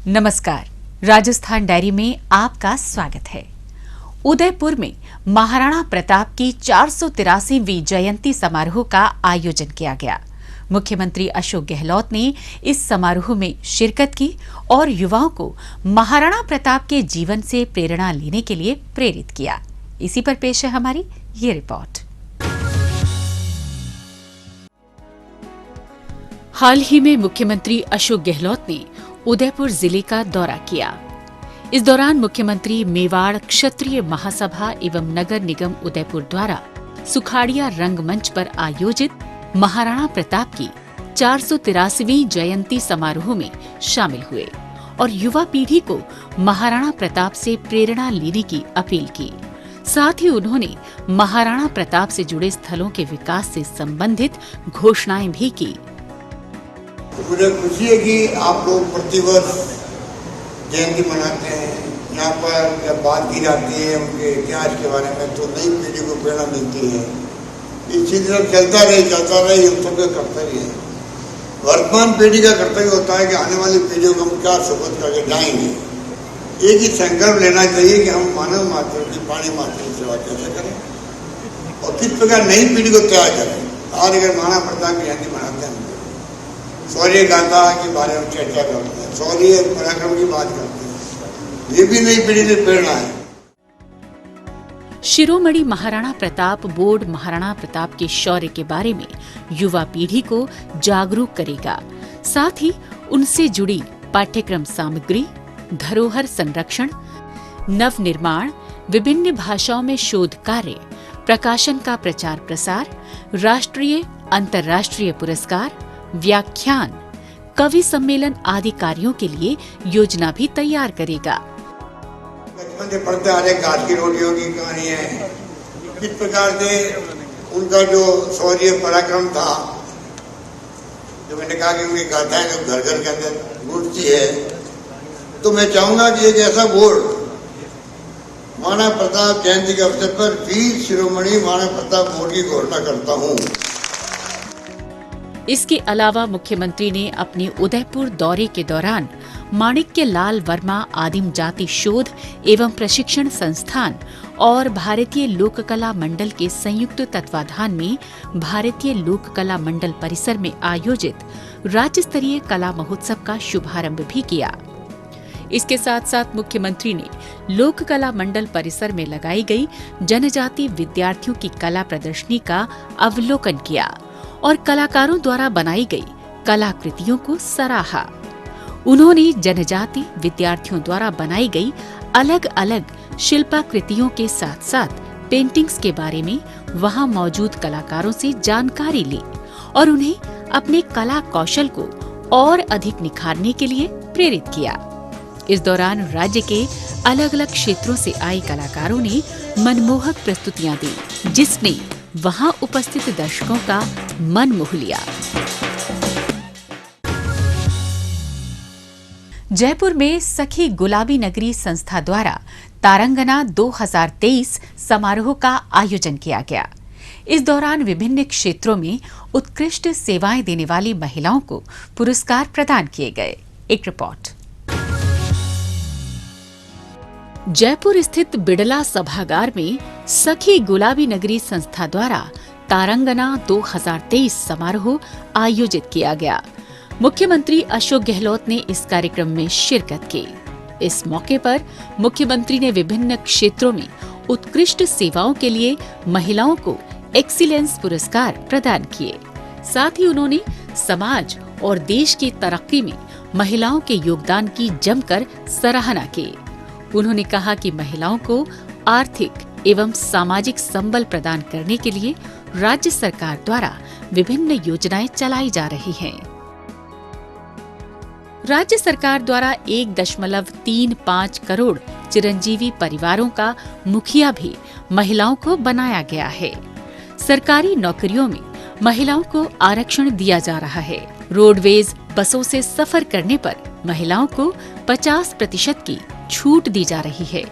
नमस्कार, राजस्थान डायरी में आपका स्वागत है। उदयपुर में महाराणा प्रताप की 483वीं जयंती समारोह का आयोजन किया गया। मुख्यमंत्री अशोक गहलोत ने इस समारोह में शिरकत की और युवाओं को महाराणा प्रताप के जीवन से प्रेरणा लेने के लिए प्रेरित किया। इसी पर पेश है हमारी ये रिपोर्ट। हाल ही में मुख्यमंत्री अशोक गहलोत ने उदयपुर जिले का दौरा किया। इस दौरान मुख्यमंत्री मेवाड़ क्षत्रिय महासभा एवं नगर निगम उदयपुर द्वारा सुखाड़िया रंगमंच पर आयोजित महाराणा प्रताप की 483वीं जयंती समारोह में शामिल हुए और युवा पीढ़ी को महाराणा प्रताप से प्रेरणा लेने की अपील की। साथ ही उन्होंने महाराणा प्रताप से जुड़े स्थलों के विकास से संबंधित घोषणाएं भी की। मुझे खुशी है कि आप लोग प्रतिवर्ष जयंती मनाते हैं। यहाँ पर जब बात की जाती है उनके इतिहास के बारे में तो नई पीढ़ी को प्रेरणा मिलती है। इसी तरह चलता रहे हम सबका कर्तव्य है। वर्तमान पीढ़ी का कर्तव्य होता है कि आने वाली पीढ़ियों को हम क्या सुपुर्द करके जाएंगे। एक ही संकल्प लेना चाहिए कि हम मानव मात्र की प्राणी मात्र की सेवा कैसे करें और किस प्रकार नई पीढ़ी को तैयार करें। आज अगर महाराणा प्रताप की जयंती मनाते हैं, शौर्य गाथा के बारे में चर्चा करते हैं, शौर्य पराक्रम की बात करते हैं, ये भी नई पीढ़ी की प्रेरणा है। शिरोमणि महाराणा प्रताप बोर्ड महाराणा प्रताप के शौर्य के बारे में युवा पीढ़ी को जागरूक करेगा। साथ ही उनसे जुड़ी पाठ्यक्रम सामग्री, धरोहर संरक्षण, नव निर्माण, विभिन्न भाषाओं में शोध कार्य, प्रकाशन का प्रचार प्रसार, राष्ट्रीय अंतर्राष्ट्रीय पुरस्कार, व्याख्यान, कवि सम्मेलन आदि कार्यों के लिए योजना भी तैयार करेगा। बचपन से पढ़ते आ रहे घाट की रोटियों की कहानी है, किस प्रकार से उनका जो शौर्य पराक्रम था, जो मैंने कहा कि उनकी गाथाएं जो घर घर के अंदर गूंजती है। तो मैं चाहूंगा कि एक ऐसा बोर्ड महाराणा प्रताप जयंती के अवसर पर वीर शिरोमणि महाराणा प्रताप बोर्ड की घोषणा करता हूँ। इसके अलावा मुख्यमंत्री ने अपने उदयपुर दौरे के दौरान माणिक्य लाल वर्मा आदिम जाति शोध एवं प्रशिक्षण संस्थान और भारतीय लोक कला मंडल के संयुक्त तत्वाधान में भारतीय लोक कला मंडल परिसर में आयोजित राज्य स्तरीय कला महोत्सव का शुभारंभ भी किया। इसके साथ साथ मुख्यमंत्री ने लोक कला मंडल परिसर में लगाई गई जनजाति विद्यार्थियों की कला प्रदर्शनी का अवलोकन किया और कलाकारों द्वारा बनाई गई कलाकृतियों को सराहा। उन्होंने जनजाति विद्यार्थियों द्वारा बनाई गई अलग अलग शिल्पाकृतियों के साथ साथ पेंटिंग्स के बारे में वहां मौजूद कलाकारों से जानकारी ली और उन्हें अपने कला कौशल को और अधिक निखारने के लिए प्रेरित किया। इस दौरान राज्य के अलग अलग क्षेत्रों से आए कलाकारों ने मनमोहक प्रस्तुतियां दी, जिसने वहां उपस्थित दर्शकों का मन मोह लिया। जयपुर में सखी गुलाबी नगरी संस्था द्वारा तारंगना 2023 समारोह का आयोजन किया गया। इस दौरान विभिन्न क्षेत्रों में उत्कृष्ट सेवाएं देने वाली महिलाओं को पुरस्कार प्रदान किए गए। एक रिपोर्ट। जयपुर स्थित बिड़ला सभागार में सखी गुलाबी नगरी संस्था द्वारा तारंगना 2023 समारोह आयोजित किया गया। मुख्यमंत्री अशोक गहलोत ने इस कार्यक्रम में शिरकत की। इस मौके पर मुख्यमंत्री ने विभिन्न क्षेत्रों में उत्कृष्ट सेवाओं के लिए महिलाओं को एक्सीलेंस पुरस्कार प्रदान किए। साथ ही उन्होंने समाज और देश की तरक्की में महिलाओं के योगदान की जमकर सराहना की। उन्होंने कहा कि महिलाओं को आर्थिक एवं सामाजिक संबल प्रदान करने के लिए राज्य सरकार द्वारा विभिन्न योजनाएं चलाई जा रही हैं। राज्य सरकार द्वारा 1.35 करोड़ चिरंजीवी परिवारों का मुखिया भी महिलाओं को बनाया गया है। सरकारी नौकरियों में महिलाओं को आरक्षण दिया जा रहा है। रोडवेज बसों से सफर करने पर महिलाओं को 50% की छूट दी जा रही है।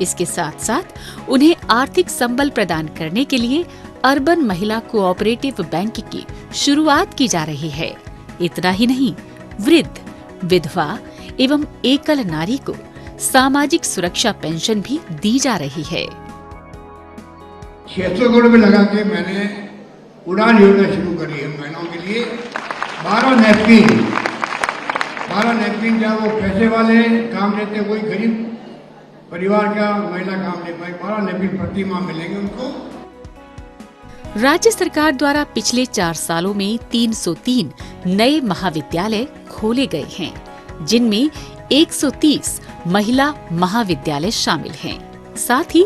इसके साथ साथ उन्हें आर्थिक संबल प्रदान करने के लिए अर्बन महिला कोऑपरेटिव बैंक की शुरुआत की जा रही है। इतना ही नहीं, वृद्ध, विधवा एवं एकल नारी को सामाजिक सुरक्षा पेंशन भी दी जा रही है। 600 करोड़ रुपए लगा के मैंने उड़ान योजना शुरू करी है महिलाओं के लिए। 12 नैपकिन क्या वो पैसे वाले काम लेते हैं, कोई गरीब परिवार का महिला काम ले पाए, 12 नैपकिन प्रति माह मिलेंगे उनको। राज्य सरकार द्वारा पिछले 4 सालों में 303 नए महाविद्यालय खोले गए हैं, जिनमें 130 महिला महाविद्यालय शामिल हैं। साथ ही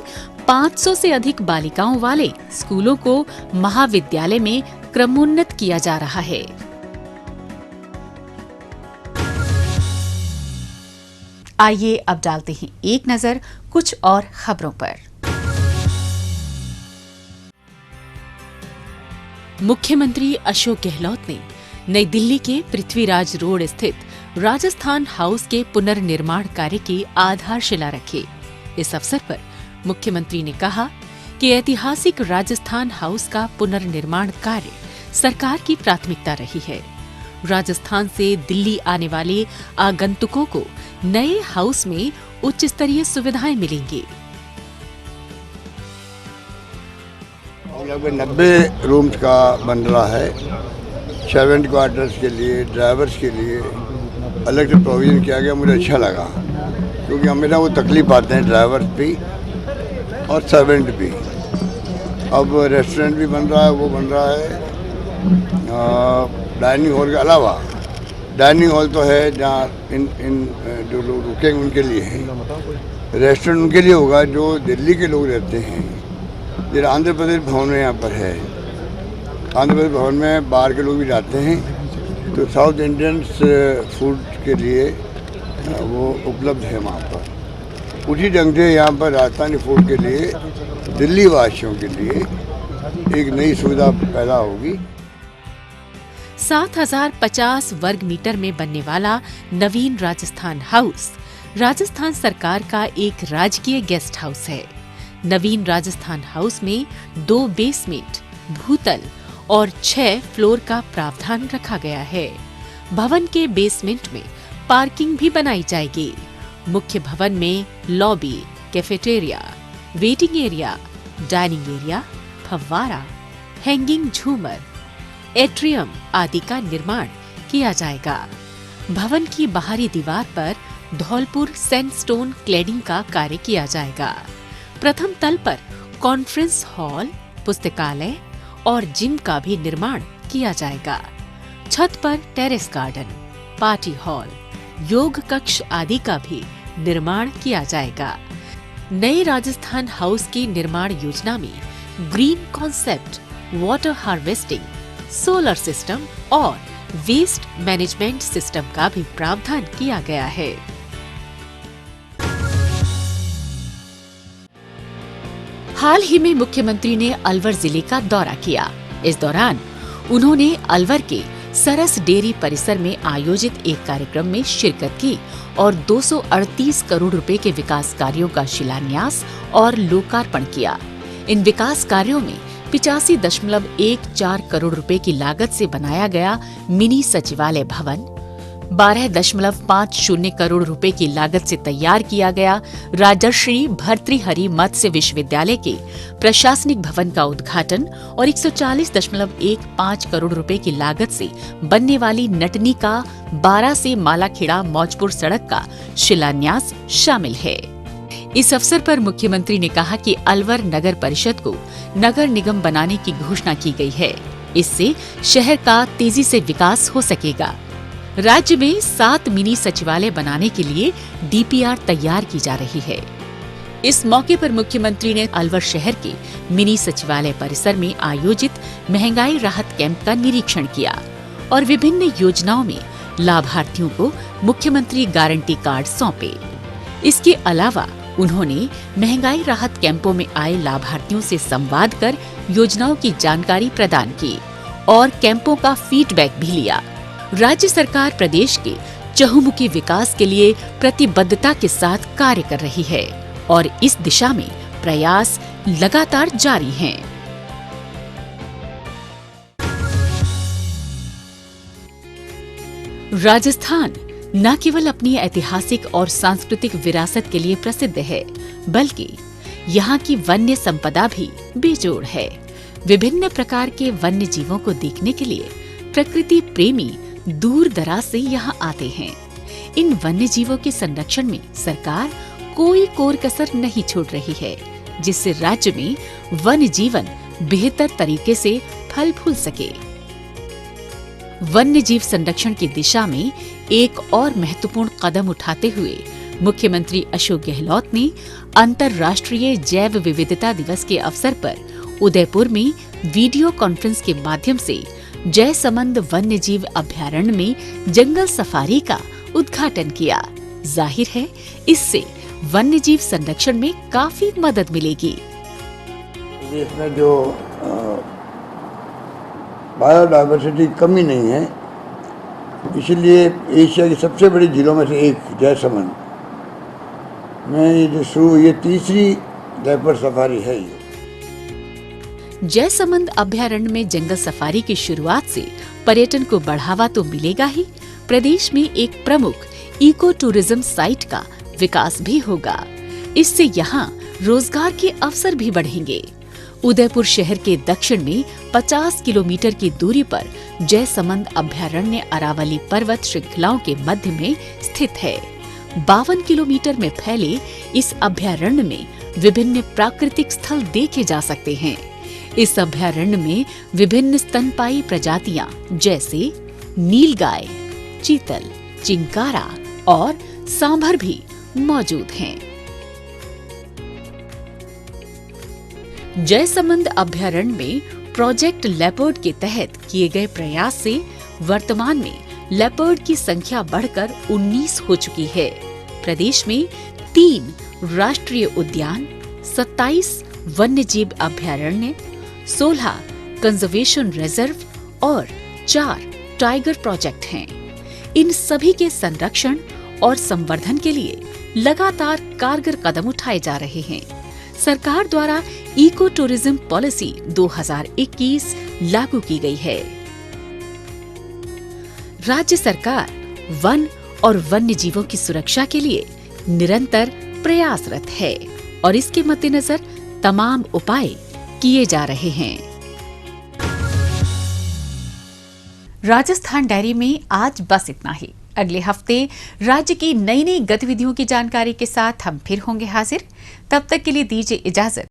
500 से अधिक बालिकाओं वाले स्कूलों को महाविद्यालय में क्रमोन्नत किया जा रहा है। आइए अब डालते हैं एक नजर कुछ और खबरों पर। मुख्यमंत्री अशोक गहलोत ने नई दिल्ली के पृथ्वीराज रोड स्थित राजस्थान हाउस के पुनर्निर्माण कार्य की आधारशिला रखी। इस अवसर पर मुख्यमंत्री ने कहा कि ऐतिहासिक राजस्थान हाउस का पुनर्निर्माण कार्य सरकार की प्राथमिकता रही है। राजस्थान से दिल्ली आने वाले आगंतुकों को नए हाउस में उच्च स्तरीय सुविधाएं मिलेंगी। लगभग 90 रूम्स का बन रहा है। सर्वेंट क्वार्टर्स के लिए, ड्राइवर्स के लिए अलग से प्रोविजन किया गया। मुझे अच्छा लगा क्योंकि हमेशा वो तकलीफ आते हैं ड्राइवर्स भी और सर्वेंट भी। अब रेस्टोरेंट भी बन रहा है, वो बन रहा है डाइनिंग हॉल के अलावा। डाइनिंग हॉल तो है जहाँ इन जो लोग रुकेंगे उनके लिए है। रेस्टोरेंट उनके लिए होगा जो दिल्ली के लोग रहते हैं। जैसे आंध्र प्रदेश भवन में यहाँ पर है, आंध्र प्रदेश भवन में बाहर के लोग भी जाते हैं, तो साउथ इंडियंस फूड के लिए वो उपलब्ध है वहाँ पर। उसी ढंग से यहाँ पर राजस्थानी फूड के लिए दिल्ली वासियों के लिए एक नई सुविधा पैदा होगी। 7050 वर्ग मीटर में बनने वाला नवीन राजस्थान हाउस राजस्थान सरकार का एक राजकीय गेस्ट हाउस है। नवीन राजस्थान हाउस में 2 बेसमेंट, भूतल और 6 फ्लोर का प्रावधान रखा गया है। भवन के बेसमेंट में पार्किंग भी बनाई जाएगी। मुख्य भवन में lobby, cafeteria, waiting area, dining area, फव्वारा, हैंगिंग झूमर, एट्रियम आदि का निर्माण किया जाएगा। भवन की बाहरी दीवार पर धौलपुर सैंडस्टोन क्लेडिंग का कार्य किया जाएगा। प्रथम तल पर कॉन्फ्रेंस हॉल, पुस्तकालय और जिम का भी निर्माण किया जाएगा। छत पर टेरेस गार्डन, पार्टी हॉल, योग कक्ष आदि का भी निर्माण किया जाएगा। नए राजस्थान हाउस की निर्माण योजना में green concept, water harvesting, solar system और वेस्ट मैनेजमेंट सिस्टम का भी प्रावधान किया गया है। हाल ही में मुख्यमंत्री ने अलवर जिले का दौरा किया। इस दौरान उन्होंने अलवर के सरस डेयरी परिसर में आयोजित एक कार्यक्रम में शिरकत की और 238 करोड़ रुपए के विकास कार्यों का शिलान्यास और लोकार्पण किया। इन विकास कार्यों में 85.14 करोड़ रुपए की लागत से बनाया गया मिनी सचिवालय भवन, 12.50 करोड़ रुपए की लागत से तैयार किया गया राजर्षि भर्तृहरि मत्स्य विश्वविद्यालय के प्रशासनिक भवन का उद्घाटन और 140.15 करोड़ रुपए की लागत से बनने वाली नटनी का 12 से मालाखेड़ा मौजपुर सड़क का शिलान्यास शामिल है। इस अवसर पर मुख्यमंत्री ने कहा कि अलवर नगर परिषद को नगर निगम बनाने की घोषणा की गई है। इससे शहर का तेजी से विकास हो सकेगा। राज्य में 7 मिनी सचिवालय बनाने के लिए डीपीआर तैयार की जा रही है। इस मौके पर मुख्यमंत्री ने अलवर शहर के मिनी सचिवालय परिसर में आयोजित महंगाई राहत कैंप का निरीक्षण किया और विभिन्न योजनाओं में लाभार्थियों को मुख्यमंत्री गारंटी कार्ड सौंपे। इसके अलावा उन्होंने महंगाई राहत कैंपों में आए लाभार्थियों से संवाद कर योजनाओं की जानकारी प्रदान की और कैंपों का फीडबैक भी लिया। राज्य सरकार प्रदेश के चहुमुखी विकास के लिए प्रतिबद्धता के साथ कार्य कर रही है और इस दिशा में प्रयास लगातार जारी हैं। राजस्थान न केवल अपनी ऐतिहासिक और सांस्कृतिक विरासत के लिए प्रसिद्ध है, बल्कि यहाँ की वन्य संपदा भी बेजोड़ है। विभिन्न प्रकार के वन्य जीवों को देखने के लिए प्रकृति प्रेमी दूर दराज से यहाँ आते हैं। इन वन्य जीवों के संरक्षण में सरकार कोई कोर कसर नहीं छोड़ रही है, जिससे राज्य में वन्य जीवन बेहतर तरीके से फल फूल सके। वन्य जीव संरक्षण की दिशा में एक और महत्वपूर्ण कदम उठाते हुए मुख्यमंत्री अशोक गहलोत ने अंतर्राष्ट्रीय जैव विविधता दिवस के अवसर पर उदयपुर में वीडियो कॉन्फ्रेंस के माध्यम से जयसमंद वन्य जीव अभयारण्य में जंगल सफारी का उद्घाटन किया। जाहिर है, इससे वन्य जीव संरक्षण में काफी मदद मिलेगी। देश में जो बायोडायवर्सिटी कमी नहीं है, इसलिए एशिया की सबसे बड़ी झीलों में से एक जयसमंद में ये जो शुरू हुई, ये तीसरी लेपर्ड सफारी है। जयसमंद अभयारण्य में जंगल सफारी की शुरुआत से पर्यटन को बढ़ावा तो मिलेगा ही, प्रदेश में एक प्रमुख इको टूरिज्म साइट का विकास भी होगा। इससे यहाँ रोजगार के अवसर भी बढ़ेंगे। उदयपुर शहर के दक्षिण में 50 किलोमीटर की दूरी पर जयसमंद अभयारण्य अरावली पर्वत श्रृंखलाओं के मध्य में स्थित है। 52 किलोमीटर में फैले इस अभयारण्य में विभिन्न प्राकृतिक स्थल देखे जा सकते हैं। इस अभयारण्य में विभिन्न स्तनपायी प्रजातियां जैसे नीलगाय, चीतल, चिंकारा और सांभर भी मौजूद हैं। जयसमंद अभयारण्य में प्रोजेक्ट लेपर्ड के तहत किए गए प्रयास से वर्तमान में लेपर्ड की संख्या बढ़कर 19 हो चुकी है। प्रदेश में 3 राष्ट्रीय उद्यान, 27 वन्यजीव अभयारण्य, 16 कंजर्वेशन रिजर्व और 4 टाइगर प्रोजेक्ट हैं। इन सभी के संरक्षण और संवर्धन के लिए लगातार कारगर कदम उठाए जा रहे हैं। सरकार द्वारा इको टूरिज्म पॉलिसी 2021 लागू की गई है। राज्य सरकार वन और वन्य जीवों की सुरक्षा के लिए निरंतर प्रयासरत है और इसके मद्देनजर तमाम उपाय किए जा रहे हैं। राजस्थान डायरी में आज बस इतना ही। अगले हफ्ते राज्य की नई नई गतिविधियों की जानकारी के साथ हम फिर होंगे हाजिर। तब तक के लिए दीजिए इजाजत।